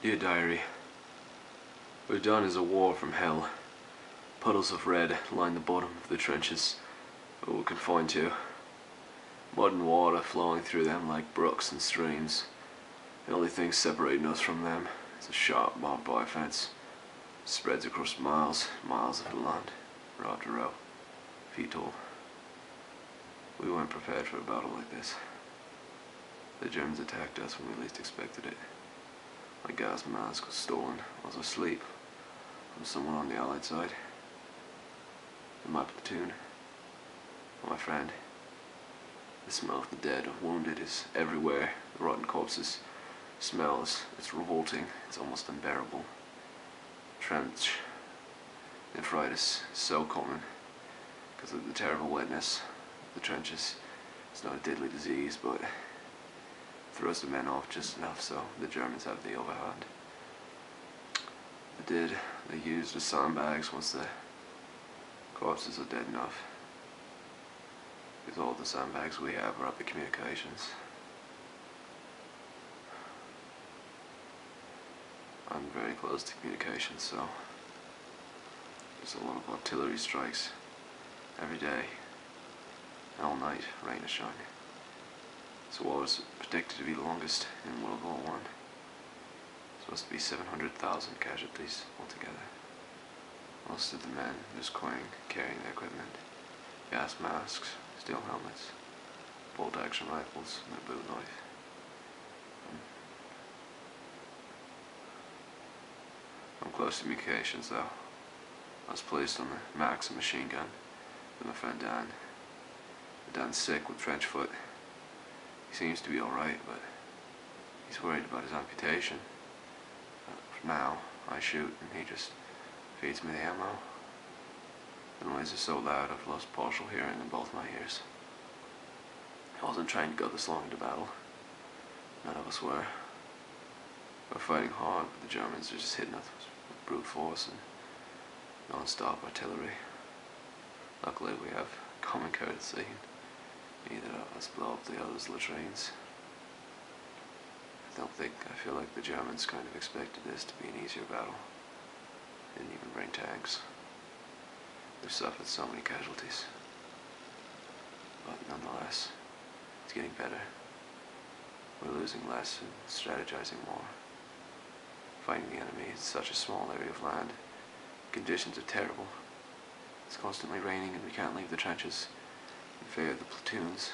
Dear Diary, Bodine is a war from hell. Puddles of red line the bottom of the trenches that we're confined to. Mud and water flowing through them like brooks and streams. The only thing separating us from them is a sharp barbed wire fence. It spreads across miles of the land, row after row, feet tall. We weren't prepared for a battle like this. The Germans attacked us when we least expected it. My gas mask was stolen. I was asleep from someone on the Allied side. In my platoon, my friend. The smell of the dead or wounded is everywhere. The rotten corpses smells. It's revolting. It's almost unbearable. Trench nephritis is so common because of the terrible wetness of the trenches. It's not a deadly disease, but throws the men off just enough so the Germans have the overhand. They use the sandbags once the corpses are dead enough, because all the sandbags we have are up the communications. I'm very close to communications, so there's a lot of artillery strikes every day, all night, rain or shine. This war was predicted to be the longest in World War I. Supposed to be 700,000 casualties altogether. Most of the men just carrying their equipment, gas masks, steel helmets, bolt action rifles, and a boot knife. I'm close to communications though. I was placed on the Max machine gun with my friend Dan. Dan's sick with trench foot. He seems to be alright, but he's worried about his amputation. For now, I shoot and he just feeds me the ammo. The noise is so loud I've lost partial hearing in both my ears. I wasn't trained to go this long into battle. None of us were. We're fighting hard, but the Germans are just hitting us with brute force and non-stop artillery. Luckily we have common courtesy. Neither of us blow up the other's latrines. I feel like the Germans kind of expected this to be an easier battle. They didn't even bring tanks. They've suffered so many casualties. But nonetheless, it's getting better. We're losing less and strategizing more. Fighting the enemy in such a small area of land. Conditions are terrible. It's constantly raining and we can't leave the trenches in fear of the platoons.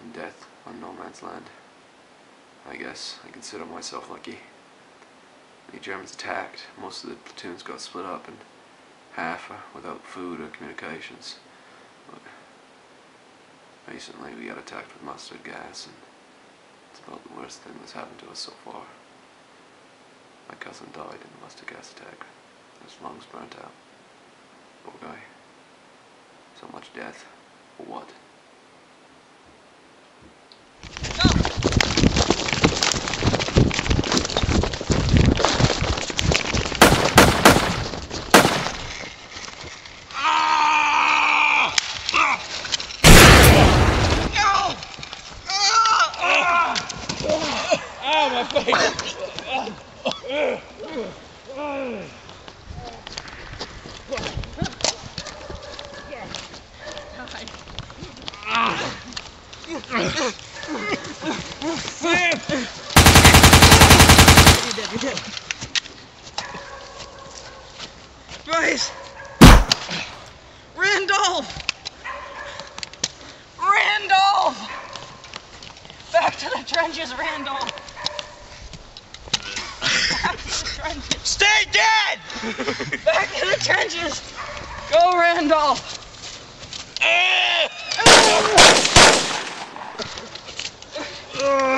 And death on no man's land. I guess I consider myself lucky. The Germans attacked. Most of the platoons got split up and half are without food or communications. But recently we got attacked with mustard gas and it's about the worst thing that's happened to us so far. My cousin died in a mustard gas attack. His lungs burnt out. Poor guy. So much death. For what? Bryce! Randolph! Back to the trenches, Randolph! Back to the trenches! Stay dead! Back to the trenches! Go, Randolph! Ah!